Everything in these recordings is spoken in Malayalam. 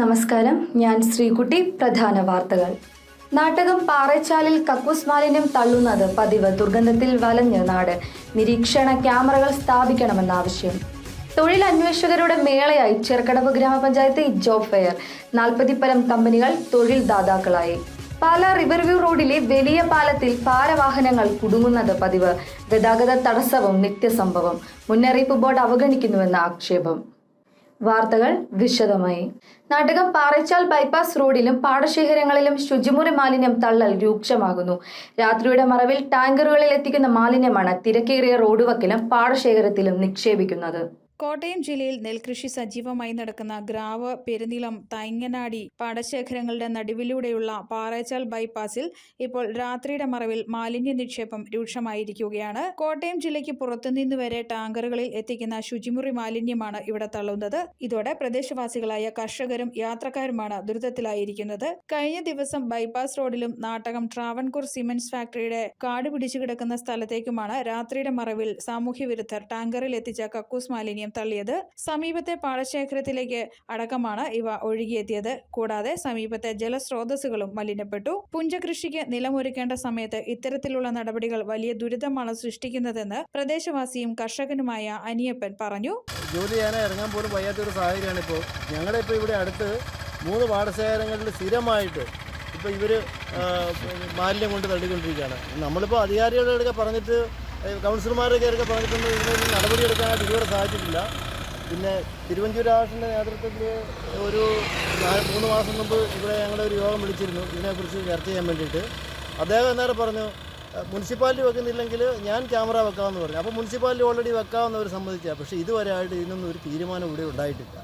നമസ്കാരം, ഞാൻ ശ്രീകുട്ടി. പ്രധാന വാർത്തകൾ. നാട്ടകം പാറേച്ചാലിൽ കക്കൂസ് മാലിന്യം തള്ളുന്നത് പതിവ്. ദുർഗന്ധത്തിൽ വലഞ്ഞ് നാട്. നിരീക്ഷണ ക്യാമറകൾ സ്ഥാപിക്കണമെന്ന ആവശ്യം. തൊഴിലന്വേഷകരുടെ മേളയായി ചെറുകടവ് ഗ്രാമപഞ്ചായത്ത് ജോബ് ഫെയർ. 40-പരം കമ്പനികൾ തൊഴിൽ ദാതാക്കളായി. പാല റിവർവ്യൂ റോഡിലെ വലിയ പാലത്തിൽ ഭാരവാഹനങ്ങൾ കുടുങ്ങുന്നത് പതിവ്. ഗതാഗത തടസ്സവും നിത്യസംഭവം. മുന്നറിയിപ്പ് ബോർഡ് അവഗണിക്കുന്നുവെന്ന ആക്ഷേപം. വാർത്തകൾ വിശദമായി. നാട്ടകം പാറേച്ചാൽ ബൈപ്പാസ് റോഡിലും പാടശേഖരങ്ങളിലും ശുചിമുറി മാലിന്യം തള്ളൽ രൂക്ഷമാകുന്നു. രാത്രിയുടെ മറവിൽ ടാങ്കറുകളിൽ എത്തിക്കുന്ന മാലിന്യമാണ് തിരക്കേറിയ റോഡ് വക്കിലും പാടശേഖരത്തിലും നിക്ഷേപിക്കുന്നത്. കോട്ടയം ജില്ലയിൽ നെൽകൃഷി സജീവമായി നടക്കുന്ന ഗ്രാവ്, പെരുനിളം, തൈങ്ങനാടി പാടശേഖരങ്ങളുടെ നടുവിലൂടെയുള്ള പാറേച്ചാൽ ബൈപ്പാസിൽ ഇപ്പോൾ രാത്രിയുടെ മറവിൽ മാലിന്യ നിക്ഷേപം രൂക്ഷമായിരിക്കുകയാണ്. കോട്ടയം ജില്ലയ്ക്ക് പുറത്തുനിന്ന് വരെ ടാങ്കറുകളിൽ എത്തിക്കുന്ന ശുചിമുറി മാലിന്യമാണ് ഇവിടെ തള്ളുന്നത്. ഇതോടെ പ്രദേശവാസികളായ കർഷകരും യാത്രക്കാരുമാണ് ദുരിതത്തിലായിരിക്കുന്നത്. കഴിഞ്ഞ ദിവസം ബൈപ്പാസ് റോഡിലും നാട്ടകം ട്രാവൻകൂർ സിമന്റ്സ് ഫാക്ടറിയുടെ കാട് പിടിച്ചു കിടക്കുന്ന സ്ഥലത്തേക്കുമാണ് രാത്രിയുടെ മറവിൽ സാമൂഹ്യ വിരുദ്ധർ ടാങ്കറിൽ എത്തിച്ച കക്കൂസ് മാലിന്യം തള്ളിയത്. സമീപത്തെ പാടശേഖരത്തിലേക്ക് അടക്കമാണ് ഇവ ഒഴുകിയെത്തിയത്. കൂടാതെ സമീപത്തെ ജലസ്രോതസ്സുകളും മലിനപ്പെട്ടു. പുഞ്ചകൃഷിക്ക് നിലമൊരുക്കേണ്ട സമയത്ത് ഇത്തരത്തിലുള്ള നടപടികൾ വലിയ ദുരിതമാണ് സൃഷ്ടിക്കുന്നതെന്ന് പ്രദേശവാസിയും കർഷകനുമായ അനിയപ്പൻ പറഞ്ഞു. ജോലി ചെയ്യാൻ ഇറങ്ങാൻ പോലും വയ്യാത്തൊരു സാഹചര്യമാണ് ഇപ്പോൾ. ഞങ്ങളിപ്പോൾ ഇവിടെ അടുത്ത് 3 പാടശേഖരങ്ങളിൽ സ്ഥിരമായിട്ട് ഇപ്പോൾ ഇവർ മാലിന്യം കൊണ്ട് തള്ളിക്കൊണ്ടിരിക്കുകയാണ്. നമ്മളിപ്പോൾ അധികാരികളുടെ പറഞ്ഞിട്ട് കൗൺസിലർമാരൊക്കെ പറഞ്ഞിട്ടൊന്നും ഇതിനൊരു നടപടിയെടുക്കാനായിട്ട് ഇതുവരെ സാധിച്ചിട്ടില്ല. പിന്നെ തിരുവഞ്ചൂർ രാഷ്ട്രീയ നേതൃത്വത്തിൽ ഒരു 3 മാസം മുമ്പ് ഇവിടെ ഞങ്ങളുടെ ഒരു യോഗം വിളിച്ചിരുന്നു ഇതിനെക്കുറിച്ച് ചർച്ച ചെയ്യാൻ വേണ്ടിയിട്ട്. അദ്ദേഹം അന്നേരം പറഞ്ഞു മുനിസിപ്പാലിറ്റി വെക്കുന്നില്ലെങ്കിൽ ഞാൻ ക്യാമറ വെക്കാമെന്ന് പറഞ്ഞു. അപ്പോൾ മുനിസിപ്പാലിറ്റി ഓൾറെഡി വെക്കാമെന്നവർ സമ്മതിച്ചാൽ, പക്ഷേ ഇതുവരെ ആയിട്ട് ഇതിനൊന്നും ഒരു തീരുമാനം ഇവിടെ ഉണ്ടായിട്ടില്ല.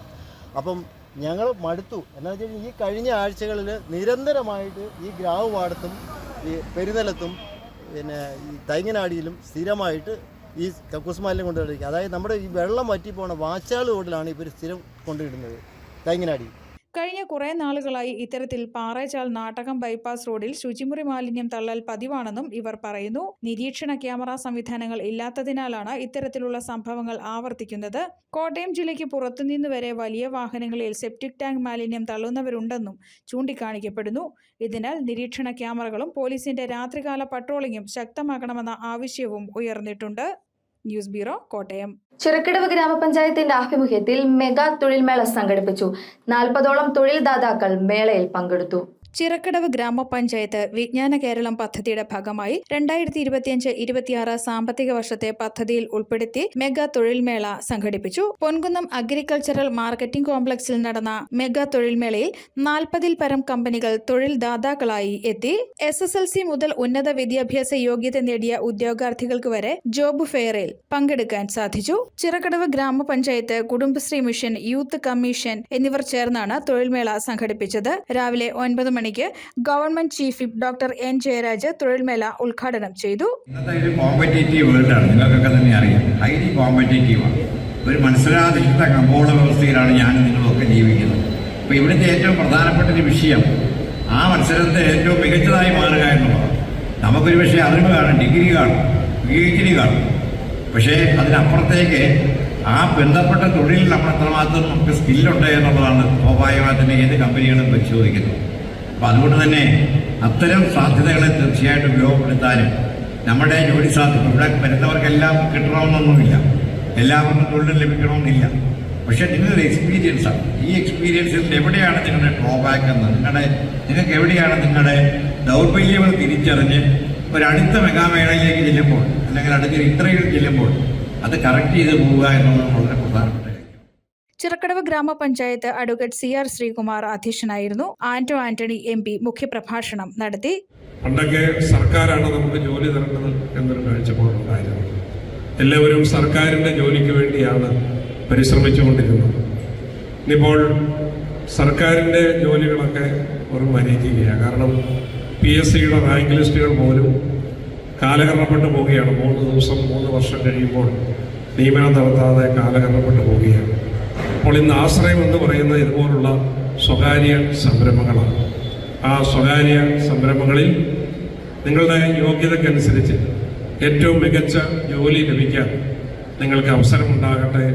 അപ്പം ഞങ്ങൾ മടുത്തു. എന്താണെന്ന് വെച്ച് കഴിഞ്ഞാൽ ഈ കഴിഞ്ഞ ആഴ്ചകളിൽ നിരന്തരമായിട്ട് ഈ ഗ്രാവ് പാടത്തും ഈ പെരുനിലത്തും പിന്നെ ഈ തൈങ്ങനാടിയിലും സ്ഥിരമായിട്ട് ഈ കക്കൂസ് മാലിന്യം കൊണ്ടുവരിക. അതായത് നമ്മുടെ ഈ വെള്ളം വറ്റി പോണ വാച്ചാൾ റോഡിലാണ് ഇവർ സ്ഥിരം കൊണ്ടിടുന്നത് തൈങ്ങനാടി. കഴിഞ്ഞ കുറെ നാളുകളായി ഇത്തരത്തിൽ പാറേച്ചാൽ നാട്ടകം ബൈപ്പാസ് റോഡിൽ ശുചിമുറി മാലിന്യം തള്ളൽ പതിവാണെന്നും ഇവർ പറയുന്നു. നിരീക്ഷണ ക്യാമറ സംവിധാനങ്ങൾ ഇല്ലാത്തതിനാലാണ് ഇത്തരത്തിലുള്ള സംഭവങ്ങൾ ആവർത്തിക്കുന്നത്. കോട്ടയം ജില്ലയ്ക്ക് പുറത്തുനിന്ന് വരെ വലിയ വാഹനങ്ങളിൽ സെപ്റ്റിക് ടാങ്ക് മാലിന്യം തള്ളുന്നവരുണ്ടെന്നും ചൂണ്ടിക്കാണിക്കപ്പെടുന്നു. ഇതിനാൽ നിരീക്ഷണ ക്യാമറകളും പോലീസിന്റെ രാത്രികാല പട്രോളിംഗും ശക്തമാക്കണമെന്ന ആവശ്യവും ഉയർന്നിട്ടുണ്ട്. News bureau, Kottayam. ചെറുകിടവ് ഗ്രാമപഞ്ചായത്തിന്റെ ആഭിമുഖ്യത്തിൽ മെഗാ തൊഴിൽമേള സംഘടിപ്പിച്ചു. 40ഓളം തൊഴിൽ ദാതാക്കൾ മേളയിൽ പങ്കെടുത്തു. ചിറക്കടവ് ഗ്രാമപഞ്ചായത്ത് വിജ്ഞാന കേരളം പദ്ധതിയുടെ ഭാഗമായി 2025-26 സാമ്പത്തിക വർഷത്തെ പദ്ധതിയിൽ ഉൾപ്പെടുത്തി മെഗാ തൊഴിൽമേള സംഘടിപ്പിച്ചു. പൊൻകുന്നം അഗ്രികൾച്ചറൽ മാർക്കറ്റിംഗ് കോംപ്ലക്സിൽ നടന്ന മെഗാ തൊഴിൽമേളയിൽ 40-ൽ-പരം കമ്പനികൾ തൊഴിൽ ദാതാക്കളായി എത്തി. SSLC മുതൽ ഉന്നത വിദ്യാഭ്യാസ യോഗ്യത നേടിയ ഉദ്യോഗാർത്ഥികൾക്ക് വരെ ജോബ് ഫെയറിൽ പങ്കെടുക്കാൻ സാധിച്ചു. ചിറക്കടവ് ഗ്രാമപഞ്ചായത്ത്, കുടുംബശ്രീ മിഷൻ, യൂത്ത് കമ്മീഷൻ എന്നിവർ ചേർന്നാണ് തൊഴിൽമേള സംഘടിപ്പിച്ചത്. രാവിലെ 9 മണിക്ക് government chief whip doctor N. Jayaraj തൊഴിൽമേള ഉദ്ഘാടനം ചെയ്തു. ഇന്നത്തെ ഒരു കോമ്പറ്റേറ്റീവ് വേൾഡാണ്, നിങ്ങൾക്കൊക്കെ തന്നെ അറിയാം. ഹൈലി കോമ്പറ്റേറ്റീവാണ്. ഒരു മനസ്സിലാതിരുത്ത കമ്പോള വ്യവസ്ഥയിലാണ് ഞാനും നിങ്ങളൊക്കെ ജീവിക്കുന്നത്. അപ്പോൾ ഇവിടുത്തെ ഏറ്റവും പ്രധാനപ്പെട്ട ഒരു വിഷയം ആ മത്സരത്തെ ഏറ്റവും മികച്ചതായി മാറുക എന്നുള്ളതാണ്. നമുക്കൊരു പക്ഷേ അറിവ് കാണും, ഡിഗ്രി കാണും, PhD കാണും. പക്ഷേ അതിനപ്പുറത്തേക്ക് ആ ബന്ധപ്പെട്ട തൊഴിൽ നമ്മൾ എത്രമാത്രം നമുക്ക് സ്കില്ലുണ്ട് എന്നുള്ളതാണ് സ്വാഭാവികമായി തന്നെ ഏത് കമ്പനികളും പരിശോധിക്കുന്നത്. അപ്പോൾ അതുകൊണ്ട് തന്നെ അത്തരം സാധ്യതകളെ തീർച്ചയായിട്ടും ഉപയോഗപ്പെടുത്താനും നമ്മുടെ ജോലി സാധ്യത ഇവിടെ വരുന്നവർക്കെല്ലാം കിട്ടണമെന്നൊന്നുമില്ല, എല്ലാവർക്കും തൊഴിൽ ലഭിക്കണമെന്നില്ല. പക്ഷേ നിങ്ങളൊരു എക്സ്പീരിയൻസാണ്. ഈ എക്സ്പീരിയൻസിൽ എവിടെയാണ് നിങ്ങളുടെ ഡ്രോബാക്ക് എന്ന്, നിങ്ങൾക്ക് എവിടെയാണ് നിങ്ങളുടെ ദൗർബല്യങ്ങൾ തിരിച്ചറിഞ്ഞ് ഒരടുത്ത മെഗാമേളയിലേക്ക് ചെല്ലുമ്പോൾ അല്ലെങ്കിൽ അടുത്തൊരു ഇന്റർവ്യൂവിൽ ചെല്ലുമ്പോൾ അത് കറക്റ്റ് ചെയ്ത് പോവുക എന്നുള്ളത് വളരെ പ്രധാനപ്പെട്ട. ചിറക്കടവ് ഗ്രാമപഞ്ചായത്ത് അഡ്വക്കേറ്റ് CR ശ്രീകുമാർ അധ്യക്ഷനായിരുന്നു. ആന്റോ ആന്റണി MP മുഖ്യപ്രഭാഷണം നടത്തി. പണ്ടൊക്കെ സർക്കാരാണ് നമുക്ക് ജോലി തരേണ്ടത് എന്നൊരു കാഴ്ചപ്പാടുണ്ടായിരുന്നു. എല്ലാവരും സർക്കാരിൻ്റെ ജോലിക്ക് വേണ്ടിയാണ് പരിശ്രമിച്ചുകൊണ്ടിരുന്നത്. ഇനിയിപ്പോൾ സർക്കാരിൻ്റെ ജോലികളൊക്കെ ഒരു മരീചികയാണ്. കാരണം PSCയുടെ റാങ്ക് ലിസ്റ്റുകൾ പോലും കാലഹരണപ്പെട്ടു പോവുകയാണ്. 3 ദിവസം 3 വർഷം കഴിയുമ്പോൾ നിയമനം നടത്താതെ കാലഹരണപ്പെട്ടു പോവുകയാണ്. അപ്പോൾ ഇന്ന് ആശ്രയം എന്ന് പറയുന്ന ഇതുപോലുള്ള സ്വകാര്യ സംരംഭങ്ങളാണ്. ആ സ്വകാര്യ സംരംഭങ്ങളിൽ നിങ്ങളുടെ യോഗ്യതയ്ക്കനുസരിച്ച് ഏറ്റവും മികച്ച ജോലി ലഭിക്കാൻ നിങ്ങൾക്ക് അവസരമുണ്ടാകട്ടെ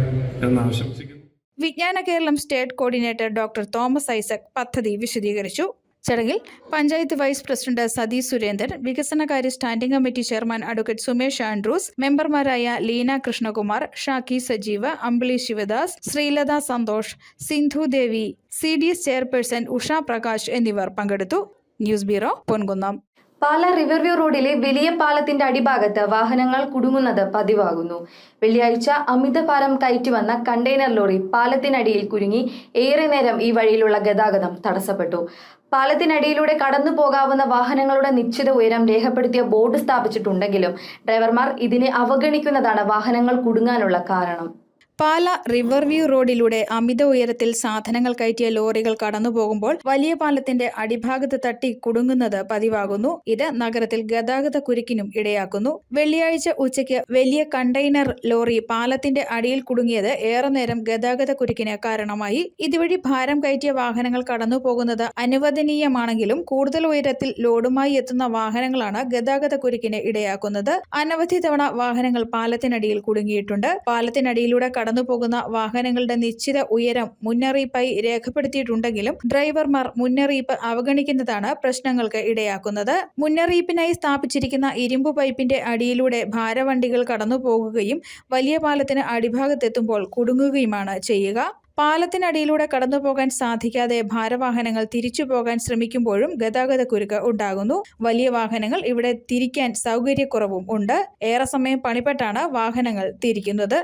എന്ന് ആശംസിക്കുന്നു. Vijnana Keralam state coordinator doctor Thomas Isaac പദ്ധതി വിശദീകരിച്ചു. ചടങ്ങിൽ പഞ്ചായത്ത് വൈസ് പ്രസിഡന്റ് സതീഷ് സുരേന്ദ്രൻ, വികസനകാര്യ standing committee chairman advocate Sumesh Andrews, മെമ്പർമാരായ ലീന കൃഷ്ണകുമാർ, ഷാക്കി സജീവ്, അമ്പിളി ശിവദാസ്, ശ്രീലത സന്തോഷ്, സിന്ധു ദേവി, CDS ചെയർപേഴ്സൺ ഉഷ പ്രകാശ് എന്നിവർ പങ്കെടുത്തു. News bureau, Ponkunnam. Pala riverview റോഡിലെ വലിയ പാലത്തിന്റെ അടിഭാഗത്ത് വാഹനങ്ങൾ കുടുങ്ങുന്നത് പതിവാകുന്നു. വെള്ളിയാഴ്ച അമിതഭാരം കയറ്റിവന്ന കണ്ടെയ്നർ ലോറി പാലത്തിനടിയിൽ കുരുങ്ങി ഏറെ നേരം ഈ വഴിയിലുള്ള ഗതാഗതം തടസ്സപ്പെട്ടു. പാലത്തിനടിയിലൂടെ കടന്നു പോകാവുന്ന വാഹനങ്ങളുടെ നിശ്ചിത ഉയരം രേഖപ്പെടുത്തിയ ബോർഡ് സ്ഥാപിച്ചിട്ടുണ്ടെങ്കിലും ഡ്രൈവർമാർ ഇതിനെ അവഗണിക്കുന്നതാണ് വാഹനങ്ങൾ കുടുങ്ങാനുള്ള കാരണം. പാല റിവർവ്യൂ റോഡിലൂടെ അമിത ഉയരത്തിൽ സാധനങ്ങൾ കയറ്റിയ ലോറികൾ കടന്നുപോകുമ്പോൾ വലിയ പാലത്തിന്റെ അടിഭാഗത്ത് തട്ടി കുടുങ്ങുന്നത് പതിവാകുന്നു. ഇത് നഗരത്തിൽ ഗതാഗത കുരുക്കിനും ഇടയാക്കുന്നു. വെള്ളിയാഴ്ച ഉച്ചയ്ക്ക് വലിയ കണ്ടെയ്നർ ലോറി പാലത്തിന്റെ അടിയിൽ കുടുങ്ങിയത് ഏറെ നേരം ഗതാഗത കുരുക്കിന് കാരണമായി. ഇതുവഴി ഭാരം കയറ്റിയ വാഹനങ്ങൾ കടന്നുപോകുന്നത് അനുവദനീയമാണെങ്കിലും കൂടുതൽ ഉയരത്തിൽ ലോഡുമായി എത്തുന്ന വാഹനങ്ങളാണ് ഗതാഗത കുരുക്കിന് ഇടയാക്കുന്നത്. അനവധി തവണ വാഹനങ്ങൾ പാലത്തിനടിയിൽ കുടുങ്ങിയിട്ടുണ്ട്. പാലത്തിനടിയിലൂടെ കടന്നുപോകുന്ന വാഹനങ്ങളുടെ നിശ്ചിത ഉയരം മുന്നറിയിപ്പായി രേഖപ്പെടുത്തിയിട്ടുണ്ടെങ്കിലും ഡ്രൈവർമാർ മുന്നറിയിപ്പ് അവഗണിക്കുന്നതാണ് പ്രശ്നങ്ങൾക്ക് ഇടയാക്കുന്നത്. മുന്നറിയിപ്പിനായി സ്ഥാപിച്ചിരിക്കുന്ന ഇരുമ്പ് പൈപ്പിന്റെ അടിയിലൂടെ ഭാരവണ്ടികൾ കടന്നുപോകുകയും വലിയ പാലത്തിന് അടിഭാഗത്തെത്തുമ്പോൾ കുടുങ്ങുകയുമാണ് ചെയ്യുക. പാലത്തിനടിയിലൂടെ കടന്നുപോകാൻ സാധിക്കാതെ ഭാരവാഹനങ്ങൾ തിരിച്ചു പോകാൻ ശ്രമിക്കുമ്പോഴും ഗതാഗത കുരുക്ക് ഉണ്ടാകുന്നു. വലിയ വാഹനങ്ങൾ ഇവിടെ തിരിക്കാൻ സൗകര്യക്കുറവും ഉണ്ട്. ഏറെ സമയം പണിപ്പെട്ടാണ് വാഹനങ്ങൾ തിരിക്കുന്നത്.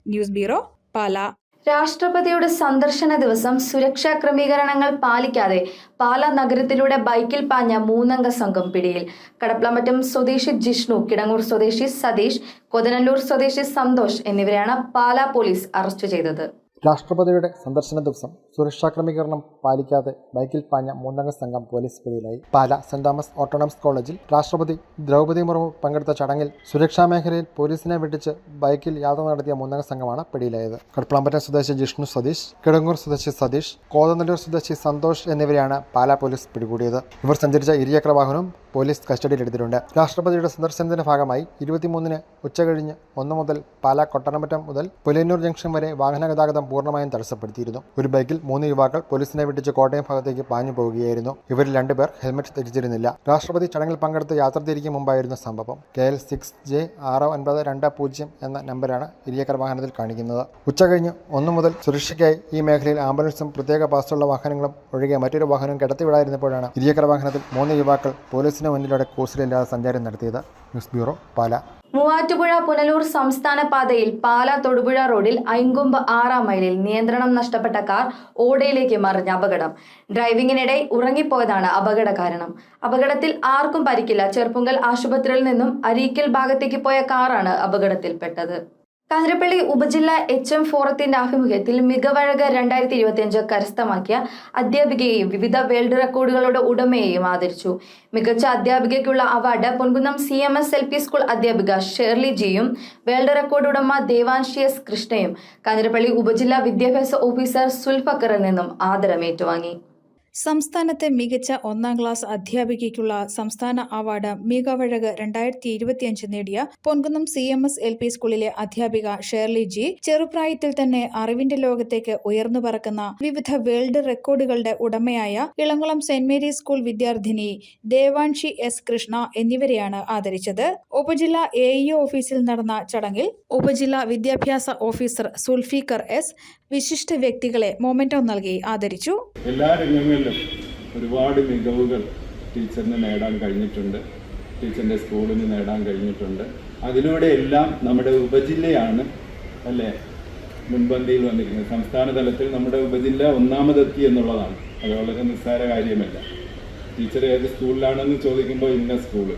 ന്യൂസ് ബ്യൂറോ, പാല. രാഷ്ട്രപതിയുടെ സന്ദർശന ദിവസം സുരക്ഷാ ക്രമീകരണങ്ങൾ പാലിക്കാതെ പാല നഗരത്തിലൂടെ ബൈക്കിൽ പാഞ്ഞ 3 അംഗ സംഘം പിടിയിൽ. കടപ്ലമറ്റം സ്വദേശി ജിഷ്ണു, കിടങ്ങൂർ സ്വദേശി സതീഷ്, കൊതനല്ലൂർ സ്വദേശി സന്തോഷ് എന്നിവരെയാണ് പാല പോലീസ് അറസ്റ്റ് ചെയ്തത്. രാഷ്ട്രപതിയുടെ സന്ദർശന ദിവസം സുരക്ഷാ ക്രമീകരണം പാലിക്കാതെ ബൈക്കിൽ പാഞ്ഞ 3 അംഗ സംഘം പോലീസ് പിടിയിലായി. പാല സെന്റ് തോമസ് ഓട്ടോണമസ് കോളേജിൽ രാഷ്ട്രപതി ദ്രൗപദി മുർമു പങ്കെടുത്ത ചടങ്ങിൽ സുരക്ഷാ മേഖലയിൽ പോലീസിനെ വെട്ടിച്ച് ബൈക്കിൽ യാത്ര നടത്തിയ 3 അംഗ സംഘമാണ് പിടിയിലായത്. കടപ്ലാമ്പറ്റം സ്വദേശി ജിഷ്ണു സതീഷ്, കിടങ്ങൂർ സ്വദേശി സതീഷ്, കോതനല്ലൂർ സ്വദേശി സന്തോഷ് എന്നിവരെയാണ് പാല പോലീസ് പിടികൂടിയത്. ഇവർ സഞ്ചരിച്ച ഇരുചക്ര വാഹനവും പോലീസ് കസ്റ്റഡിയിലെടുത്തിട്ടുണ്ട്. രാഷ്ട്രപതിയുടെ സന്ദർശനത്തിന്റെ ഭാഗമായി 23-ന് ഉച്ചകഴിഞ്ഞ് 1 മുതൽ പാല കൊട്ടാരമറ്റം മുതൽ പുലയന്നൂർ ജംഗ്ഷൻ വരെ വാഹന ഗതാഗതം പൂർണ്ണമായും തടസ്സപ്പെടുത്തിയിരുന്നു. ഒരു ബൈക്കിൽ 3 യുവാക്കൾ പോലീസിനെ വെട്ടിച്ച് കോട്ടയം ഭാഗത്തേക്ക് പാഞ്ഞു പോവുകയായിരുന്നു. ഇവരിൽ 2 പേർ ഹെൽമറ്റ് ധരിച്ചിരുന്നില്ല. രാഷ്ട്രപതി ചടങ്ങിൽ പങ്കെടുത്ത് യാത്ര തിരിക്കും മുമ്പായിരുന്നു സംഭവം. KL 6J6920 എന്ന നമ്പറാണ് ഇരുചക്ര വാഹനത്തിൽ കാണിക്കുന്നത്. ഉച്ചകഴിഞ്ഞ് 1 മുതൽ സുരക്ഷയ്ക്കായി ഈ മേഖലയിൽ ആംബുലൻസും പ്രത്യേക പാസുള്ള വാഹനങ്ങളും ഒഴികെ മറ്റൊരു വാഹനവും കടത്തിവിടാതിരുന്നപ്പോഴാണ് ഇരുചക്ര വാഹനത്തിൽ 3 യുവാക്കൾ പോലീസിന് മുന്നിലൂടെ കൂസലില്ലാതെ സഞ്ചാരം നടത്തിയത്. ന്യൂസ് ബ്യൂറോ, പാല. മൂവാറ്റുപുഴ പുനലൂർ സംസ്ഥാന പാതയിൽ പാല തൊടുപുഴ റോഡിൽ ഐങ്കൊമ്പ് 6-ാം മൈലിൽ നിയന്ത്രണം നഷ്ടപ്പെട്ട കാർ ഓടയിലേക്ക് മറിഞ്ഞ അപകടം. ഡ്രൈവിംഗിനിടെ ഉറങ്ങിപ്പോയതാണ് അപകട കാരണം. അപകടത്തിൽ ആർക്കും പരിക്കില്ല. ചെർപ്പുങ്കൽ ആശുപത്രിയിൽ നിന്നും അരീക്കൽ ഭാഗത്തേക്ക് പോയ കാറാണ് അപകടത്തിൽപ്പെട്ടത്. കാഞ്ഞിരപ്പള്ളി ഉപജില്ല HM ഫോറത്തിന്റെ ആഭിമുഖ്യത്തിൽ മികവഴക് 2025 കരസ്ഥമാക്കിയ അധ്യാപികയെയും വിവിധ വേൾഡ് റെക്കോർഡുകളുടെ ഉടമയെയും ആദരിച്ചു. മികച്ച അധ്യാപികയ്ക്കുള്ള award Ponkunnam CMS LP school അധ്യാപിക ഷേർലി ജിയും വേൾഡ് റെക്കോർഡ് ഉടമ ദേവാൻഷി S കൃഷ്ണയും കാഞ്ഞിരപ്പള്ളി ഉപജില്ലാ വിദ്യാഭ്യാസ ഓഫീസർ സുൽഫക്കറിൽ നിന്നും ആദരം ഏറ്റുവാങ്ങി. സംസ്ഥാനത്തെ മികച്ച 1-ാം ക്ലാസ് അധ്യാപികയ്ക്കുള്ള സംസ്ഥാന അവാർഡ് മികവഴക് 2025 നേടിയ പൊൻകുന്നം CMS LP സ്കൂളിലെ അധ്യാപിക ഷേർലി ജി, ചെറുപ്രായത്തിൽ തന്നെ അറിവിന്റെ ലോകത്തേക്ക് ഉയർന്നു പറക്കുന്ന വിവിധ വേൾഡ് റെക്കോർഡുകളുടെ ഉടമയായ ഇളംകുളം സെന്റ് മേരീസ് സ്കൂൾ വിദ്യാർത്ഥിനി ദേവാൻഷി S കൃഷ്ണ എന്നിവരെയാണ് ആദരിച്ചത്. ഉപജില്ലാ AEO ഓഫീസിൽ നടന്ന ചടങ്ങിൽ ഉപജില്ലാ വിദ്യാഭ്യാസ ഓഫീസർ സുൽഫീഖർ S വിശിഷ്ട വ്യക്തികളെ മൊമെന്റോ നൽകി ആദരിച്ചു. എല്ലാ രംഗങ്ങളിലും ഒരുപാട് മികവുകൾ ടീച്ചറിന് നേടാൻ കഴിഞ്ഞിട്ടുണ്ട്, ടീച്ചറിൻ്റെ സ്കൂളിന് നേടാൻ കഴിഞ്ഞിട്ടുണ്ട്. അതിലൂടെ എല്ലാം നമ്മുടെ ഉപജില്ലയാണ് അല്ലേ മുൻപന്തിയിൽ വന്നിരിക്കുന്നത്. സംസ്ഥാന തലത്തിൽ നമ്മുടെ ഉപജില്ല 1ാമതെത്തി എന്നുള്ളതാണ്. അത് വളരെ നിസ്സാര കാര്യമല്ല. ടീച്ചർ ഏത് സ്കൂളിലാണെന്ന് ചോദിക്കുമ്പോൾ ഇന്ന സ്കൂള്,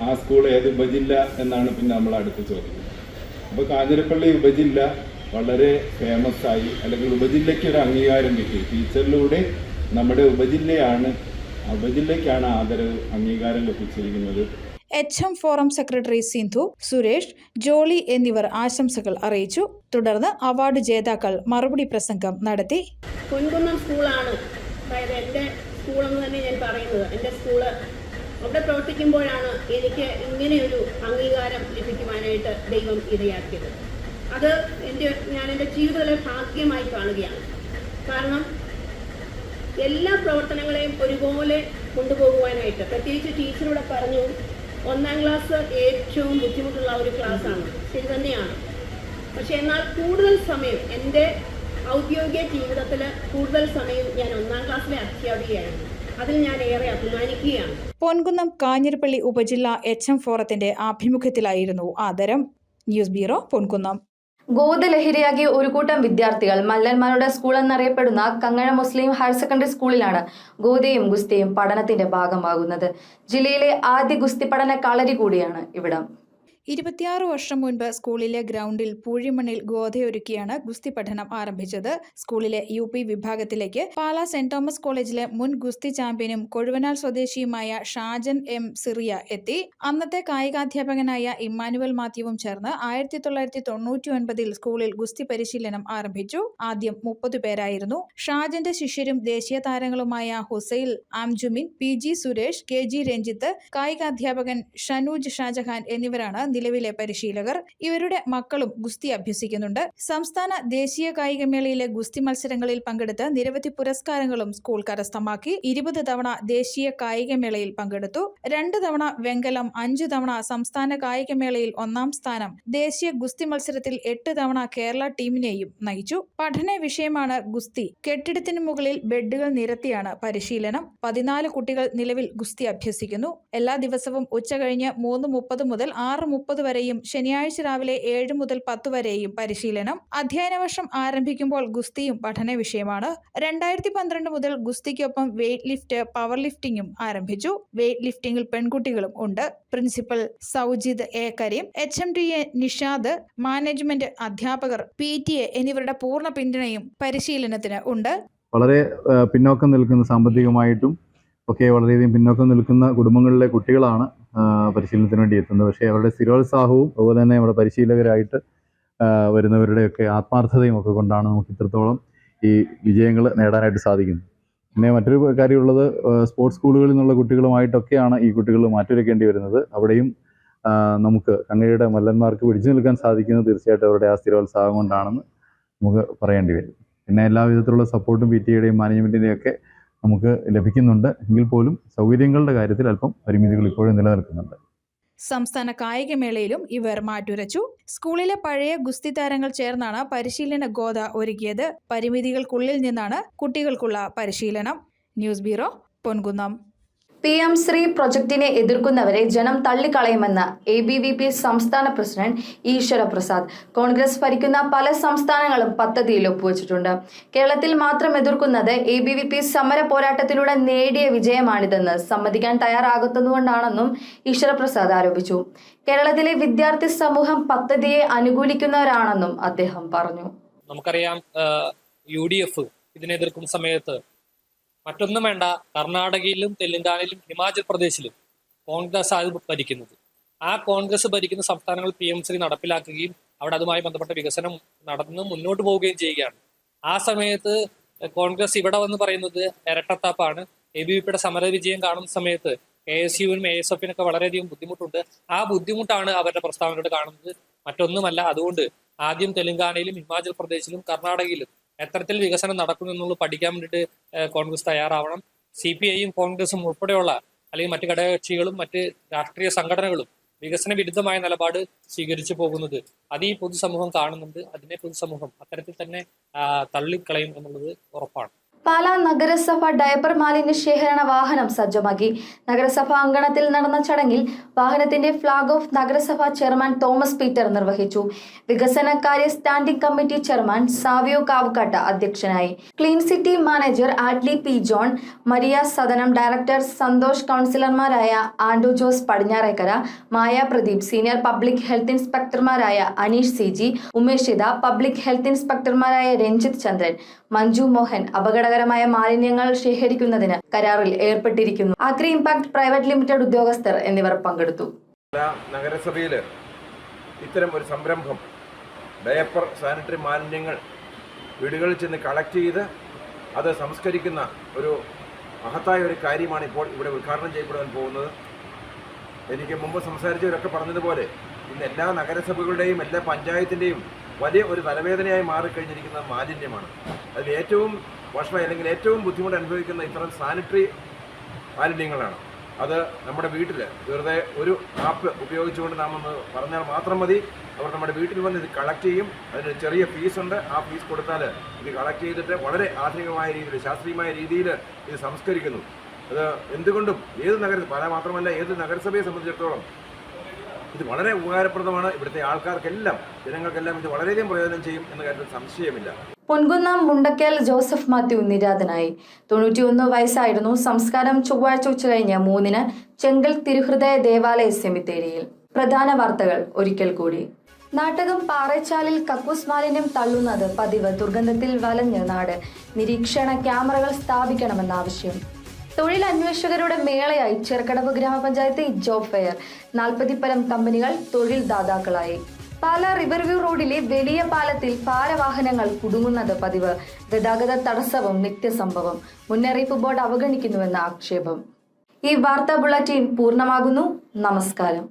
ആ സ്കൂൾ ഏത് ഉപജില്ല എന്നാണ് പിന്നെ നമ്മൾ അടുത്ത് ചോദിക്കുന്നത്. അപ്പോൾ കാഞ്ഞിരപ്പള്ളി ഉപജില്ല വളരെ ഫേമസ് ആയി, അല്ലെങ്കിൽ ഉപജില്ലയ്ക്ക് ഒരു അംഗീകാരം കിട്ടി. ടീച്ചറിലൂടെ നമ്മുടെ ഉപജില്ലയ്ക്കാണ് ആദരവ് അംഗീകാരം ലഭിച്ചിരിക്കുന്നത്. HM forum secretary Sindhu, Suresh, Jolly എന്നിവർ ആശംസകൾ അറിയിച്ചു. തുടർന്ന് അവാർഡ് ജേതാക്കൾ മറുപടി പ്രസംഗം നടത്തി. പൊൻകുന്നം സ്കൂളാണ്, അതായത് എൻ്റെ സ്കൂളെന്ന് തന്നെ ഞാൻ പറയുന്നത്. എൻ്റെ സ്കൂള് അവിടെ പ്രവർത്തിക്കുമ്പോഴാണ് എനിക്ക് ഇങ്ങനെയൊരു അംഗീകാരം ലഭിക്കുവാനായിട്ട് ദൈവം ഇടയാക്കിയത്. അത് ഞാൻ എൻ്റെ ജീവിതത്തിലെ ഭാഗ്യമായി കാണുകയാണ്. കാരണം എല്ലാ പ്രവർത്തനങ്ങളെയും ഒരുപോലെ കൊണ്ടുപോകുവാനായിട്ട്, പ്രത്യേകിച്ച് ടീച്ചറൂടെ പറഞ്ഞു, 1ാം ക്ലാസ് ഏറ്റവും ബുദ്ധിമുട്ടുള്ള ഒരു ക്ലാസ്സാണ്, ശരി തന്നെയാണ്. പക്ഷേ എന്നാൽ കൂടുതൽ സമയം എൻ്റെ ഔദ്യോഗിക ജീവിതത്തിൽ കൂടുതൽ സമയം ഞാൻ 1ാം ക്ലാസ്സിലെ അധ്യാപികയായിരുന്നു. അതിൽ ഞാൻ ഏറെ അഭിമാനിക്കുകയാണ്. പൊൻകുന്നം കാഞ്ഞിരപ്പള്ളി ഉപജില്ല HM ഫോറത്തിന്റെ ആഭിമുഖ്യത്തിലായിരുന്നു ആദരം. News bureau, Ponkunnam. ഗോതലഹരിയാകിയ ഒരു കൂട്ടം വിദ്യാർത്ഥികൾ മല്ലന്മാരുടെ സ്കൂൾ എന്നറിയപ്പെടുന്ന കങ്ങഴ മുസ്ലിം ഹയർ സെക്കൻഡറി സ്കൂളിലാണ് ഗോതയും ഗുസ്തിയും പഠനത്തിന്റെ ഭാഗമാകുന്നത്. ജില്ലയിലെ ആദ്യ ഗുസ്തി പഠന കളരി കൂടിയാണ് ഇവിടം. 26 വർഷം മുൻപ് സ്കൂളിലെ ഗ്രൗണ്ടിൽ പൂഴിമണ്ണിൽ ഗോതയൊരുക്കിയാണ് ഗുസ്തി പഠനം ആരംഭിച്ചത്. സ്കൂളിലെ UP വിഭാഗത്തിലേക്ക് പാലാ സെന്റ് തോമസ് കോളേജിലെ മുൻ ഗുസ്തി ചാമ്പ്യനും കൊഴുവനാൽ സ്വദേശിയുമായ ഷാജൻ M സിറിയ എത്തി. അന്നത്തെ കായികാധ്യാപകനായ ഇമ്മാനുവൽ മാത്യുവും ചേർന്ന് 1999 സ്കൂളിൽ ഗുസ്തി പരിശീലനം ആരംഭിച്ചു. ആദ്യം 30 പേരായിരുന്നു. ഷാജന്റെ ശിഷ്യരും ദേശീയ താരങ്ങളുമായ ഹുസൈൽ ആംജുമിൻ, PG സുരേഷ്, KG രഞ്ജിത്ത്, കായികാധ്യാപകൻ ഷനൂജ് ഷാജഹാൻ എന്നിവരാണ് നിലവിലെ പരിശീലകർ. ഇവരുടെ മക്കളും ഗുസ്തി അഭ്യസിക്കുന്നുണ്ട്. സംസ്ഥാന ദേശീയ കായികമേളയിലെ ഗുസ്തി മത്സരങ്ങളിൽ പങ്കെടുത്ത് നിരവധി പുരസ്കാരങ്ങളും സ്കൂൾ കരസ്ഥമാക്കി. 20 തവണ ദേശീയ കായികമേളയിൽ പങ്കെടുത്തു. 2 തവണ വെങ്കലം, 5 തവണ സംസ്ഥാന കായികമേളയിൽ 1ാം സ്ഥാനം, ദേശീയ ഗുസ്തി മത്സരത്തിൽ 8 തവണ കേരള ടീമിനെയും നയിച്ചു. പഠന വിഷയമാണ് ഗുസ്തി. കെട്ടിടത്തിന് മുകളിൽ ബെഡുകൾ നിരത്തിയാണ് പരിശീലനം. 14 കുട്ടികൾ നിലവിൽ ഗുസ്തി അഭ്യസിക്കുന്നു. എല്ലാ ദിവസവും ഉച്ചകഴിഞ്ഞ് 3:30 മുതൽ 6:30 വരെയും ശനിയാഴ്ച രാവിലെ 7 മുതൽ 10 വരെയും പരിശീലനം. അധ്യയന വർഷം ആരംഭിക്കുമ്പോൾ ഗുസ്തിയും പഠന വിഷയമാണ്. 2012 മുതൽ ഗുസ്തിക്കൊപ്പം വെയ്റ്റ് ലിഫ്റ്റ്, പവർ ലിഫ്റ്റിംഗും ആരംഭിച്ചു. വെയ്റ്റ് ലിഫ്റ്റിംഗിൽ പെൺകുട്ടികളും ഉണ്ട്. Principal Saujid A Kareem, HMDA Nishad, management, അധ്യാപകർ, PTA എന്നിവരുടെ പൂർണ്ണ പിന്തുണയും പരിശീലനത്തിന് ഉണ്ട്. വളരെ പിന്നോക്കം നിൽക്കുന്ന സാമ്പത്തികമായിട്ടും ഒക്കെ വളരെയധികം പിന്നോക്കം നിൽക്കുന്ന കുടുംബങ്ങളിലെ കുട്ടികളാണ് പരിശീലനത്തിന് വേണ്ടി എത്തുന്നത്. പക്ഷേ അവരുടെ സ്ഥിരോത്സാഹവും അതുപോലെ തന്നെ നമ്മുടെ പരിശീലകരായിട്ട് വരുന്നവരുടെയൊക്കെ ആത്മാർത്ഥതയും ഒക്കെ കൊണ്ടാണ് നമുക്ക് ഇത്രത്തോളം ഈ വിജയങ്ങൾ നേടാനായിട്ട് സാധിക്കുന്നത്. പിന്നെ മറ്റൊരു കാര്യമുള്ളത്, സ്പോർട്സ് സ്കൂളുകളിൽ നിന്നുള്ള കുട്ടികളുമായിട്ടൊക്കെയാണ് ഈ കുട്ടികൾ മാറ്റുരയ്ക്കേണ്ടി വരുന്നത്. അവിടെയും നമുക്ക് കങ്ങയുടെ മല്ലന്മാർക്ക് പിടിച്ചു നിൽക്കാൻ സാധിക്കുന്നത് തീർച്ചയായിട്ടും അവരുടെ ആ സ്ഥിരോത്സാഹം കൊണ്ടാണെന്ന് നമുക്ക് പറയേണ്ടി വരും. പിന്നെ എല്ലാവിധത്തിലുള്ള സപ്പോർട്ടും PTA-യുടെയും മാനേജ്മെൻറ്റിൻ്റെയും ഒക്കെ നമുക്ക് ലഭിക്കുന്നുണ്ട്. എങ്കിൽ പോലും സൗകര്യങ്ങളുടെ കാര്യത്തിൽ അല്പം പരിമിതികൾ ഇപ്പോഴും നിലനിൽക്കുന്നുണ്ട്. സംസ്ഥാന കായികമേളയിലും ഇവർ മാറ്റുരച്ചു. സ്കൂളിലെ പഴയ ഗുസ്തി താരങ്ങൾ ചേർന്നാണ് പരിശീലന ഗോത ഒരുക്കിയത്. പരിമിതികൾക്കുള്ളിൽ നിന്നാണ് കുട്ടികൾക്കുള്ള പരിശീലനം. News bureau, Ponkunnam. PM Shri പ്രൊജക്ടിനെ എതിർക്കുന്നവരെ ജനം തള്ളിക്കളയുമെന്ന് ABVP സംസ്ഥാന പ്രസിഡന്റ് ഈശ്വര പ്രസാദ്. കോൺഗ്രസ് ഭരിക്കുന്ന പല സംസ്ഥാനങ്ങളും പദ്ധതിയിൽ ഒപ്പുവെച്ചിട്ടുണ്ട്. കേരളത്തിൽ മാത്രം എതിർക്കുന്നത് ABVP സമര പോരാട്ടത്തിലൂടെ നേടിയ വിജയമാണിതെന്ന് സമ്മതിക്കാൻ തയ്യാറാകുന്നതുകൊണ്ടാണെന്നും ഈശ്വര പ്രസാദ് ആരോപിച്ചു. കേരളത്തിലെ വിദ്യാർത്ഥി സമൂഹം പദ്ധതിയെ അനുകൂലിക്കുന്നവരാണെന്നും അദ്ദേഹം പറഞ്ഞു. നമുക്കറിയാം, UDF ഇതിനെ എതിർക്കുന്ന സമയത്ത് മറ്റൊന്നും വേണ്ട, കർണാടകയിലും തെലങ്കാനയിലും ഹിമാചൽ പ്രദേശിലും കോൺഗ്രസ് ആണ് ഭരിക്കുന്നത്. ആ കോൺഗ്രസ് ഭരിക്കുന്ന സംസ്ഥാനങ്ങൾ PM ശ്രീ നടപ്പിലാക്കുകയും അവിടെ അതുമായി ബന്ധപ്പെട്ട വികസനം നടന്ന് മുന്നോട്ട് പോവുകയും ചെയ്യുകയാണ്. ആ സമയത്ത് കോൺഗ്രസ് ഇവിടെ വന്ന് പറയുന്നത് ഇരട്ടത്താപ്പാണ്. ABVP-യുടെ സമര വിജയം കാണുന്ന സമയത്ത് ASU-വിനും ASF-നൊക്കെ വളരെയധികം ബുദ്ധിമുട്ടുണ്ട്. ആ ബുദ്ധിമുട്ടാണ് അവരുടെ പ്രസ്താവനയോട് കാണുന്നത്, മറ്റൊന്നുമല്ല. അതുകൊണ്ട് ആദ്യം തെലങ്കാനയിലും ഹിമാചൽ പ്രദേശിലും കർണാടകയിലും എത്തരത്തിൽ വികസനം നടക്കും എന്നുള്ളത് പഠിക്കാൻ വേണ്ടിയിട്ട് കോൺഗ്രസ് തയ്യാറാവണം. CPI-യും കോൺഗ്രസും ഉൾപ്പെടെയുള്ള അല്ലെങ്കിൽ മറ്റ് ഘടകകക്ഷികളും മറ്റ് രാഷ്ട്രീയ സംഘടനകളും വികസന വിരുദ്ധമായ നിലപാട് സ്വീകരിച്ചു പോകുന്നത് അത് ഈ പൊതുസമൂഹം കാണുന്നുണ്ട്. അതിനെ പൊതുസമൂഹം അത്തരത്തിൽ തന്നെ തള്ളിക്കളയും എന്നുള്ളത് ഉറപ്പാണ്. പാലാ നഗരസഭ ഡയപ്പർ മാലിന്യ ശേഖരണ വാഹനം സജ്ജമാക്കി. നഗരസഭ അങ്കണത്തിൽ നടന്ന ചടങ്ങിൽ വാഹനത്തിന്റെ ഫ്ളാഗ് ഓഫ് നഗരസഭാ ചെയർമാൻ തോമസ് പീറ്റർ നിർവഹിച്ചു. വികസനകാര്യ standing committee chairman Savio Kavukkattu അധ്യക്ഷനായി. Clean city manager Adly P. John, Maria Sadanam director Santhosh, കൗൺസിലർമാരായ Andrew Jose Padinjarekkara, Maya Pradeep, senior public health ഇൻസ്പെക്ടർമാരായ Aneesh CG, Umeshitha, public health ഇൻസ്പെക്ടർമാരായ രഞ്ജിത്ത് ചന്ദ്രൻ, മഞ്ജു മോഹൻ അപകടകരമായ മാലിന്യങ്ങൾ ശേഖരിക്കുന്നതിന് കരാറിൽ ഏർപ്പെട്ടിരിക്കുന്നു. അഗ്രി ഇമ്പാക്ട് പ്രൈവറ്റ് ലിമിറ്റഡ് ഉദ്യോഗസ്ഥർ എന്നിവർ പങ്കെടുത്തു. നഗരസഭയിൽ ഇത്തരം ഒരു സംരംഭം, ഡയപ്പർ സാനിറ്ററി മാലിന്യങ്ങൾ വീടുകളിൽ ചെന്ന് കളക്ട് ചെയ്ത് അത് സംസ്കരിക്കുന്ന ഒരു മഹത്തായ ഒരു കാര്യമാണ് ഇപ്പോൾ ഇവിടെ ഉദ്ഘാടനം ചെയ്യപ്പെടാൻ പോകുന്നത്. എനിക്ക് മുമ്പ് സംസാരിച്ചവരൊക്കെ പറഞ്ഞതുപോലെ ഇന്ന് എല്ലാ നഗരസഭകളുടെയും എല്ലാ പഞ്ചായത്തിൻ്റെയും വലിയ ഒരു തലവേദനയായി മാറിക്കഴിഞ്ഞിരിക്കുന്ന മാലിന്യമാണ്. അതിൽ ഏറ്റവും മോശമായി അല്ലെങ്കിൽ ഏറ്റവും ബുദ്ധിമുട്ട് അനുഭവിക്കുന്ന ഇത്തരം സാനിറ്ററി മാലിന്യങ്ങളാണ്. അത് നമ്മുടെ വീട്ടിൽ വെറുതെ ഒരു ആപ്പ് ഉപയോഗിച്ചുകൊണ്ട് നാം ഒന്ന് പറഞ്ഞാൽ മാത്രം മതി, അവർ നമ്മുടെ വീട്ടിൽ വന്ന് ഇത് കളക്ട് ചെയ്യും. അതിന് ചെറിയ ഫീസുണ്ട്. ആ ഫീസ് കൊടുത്താൽ ഇത് കളക്ട് ചെയ്തിട്ട് വളരെ ആധുനികമായ രീതിയിൽ, ശാസ്ത്രീയമായ രീതിയിൽ ഇത് സംസ്കരിക്കുന്നു. അത് എന്തുകൊണ്ടും ഏത് പാല മാത്രമല്ല ഏത് നഗരസഭയെ സംബന്ധിച്ചിടത്തോളം ഇത് വളരെ ഉപകാരപ്രദമാണ്. ഇവിടുത്തെ ആൾക്കാർക്കെല്ലാം, ജനങ്ങൾക്കെല്ലാം ഇത് വളരെയധികം പ്രയോജനം ചെയ്യും എന്ന കാര്യത്തിൽ സംശയമില്ല. പൊൻകുന്നം മുണ്ടക്കൽ ജോസഫ് മാത്യു നിര്യാതനായി. 91 വയസ്സായിരുന്നു. സംസ്കാരം ചൊവ്വാഴ്ച ഉച്ചകഴിഞ്ഞ് 3-ന് ചെങ്കൽ തിരുഹൃദയ ദേവാലയ സെമിത്തേരിയിൽ. പ്രധാന വാർത്തകൾ ഒരിക്കൽ കൂടി. നാട്ടകം പാറേച്ചാലിൽ കക്കൂസ് മാലിന്യം തള്ളുന്നത് പതിവ്. ദുർഗന്ധത്തിൽ വലഞ്ഞ് നാട്. നിരീക്ഷണ ക്യാമറകൾ സ്ഥാപിക്കണമെന്ന ആവശ്യം. തൊഴിലന്വേഷകരുടെ മേളയായി ചെറുകടവ് ഗ്രാമപഞ്ചായത്ത് ജോബ് ഫെയർ. 40-പരം കമ്പനികൾ തൊഴിൽ ദാതാക്കളായി. പാല റിവർവ്യൂ റോഡിലെ വലിയ പാലത്തിൽ ഭാരവാഹനങ്ങൾ കുടുങ്ങുന്നത് പതിവ്. ഗതാഗത തടസ്സവും നിത്യസംഭവം. മുന്നറിയിപ്പ് ബോർഡ് അവഗണിക്കുന്നുവെന്ന ആക്ഷേപം. ഈ വാർത്താ ബുള്ളറ്റിൻ പൂർണ്ണമാകുന്നു. നമസ്കാരം.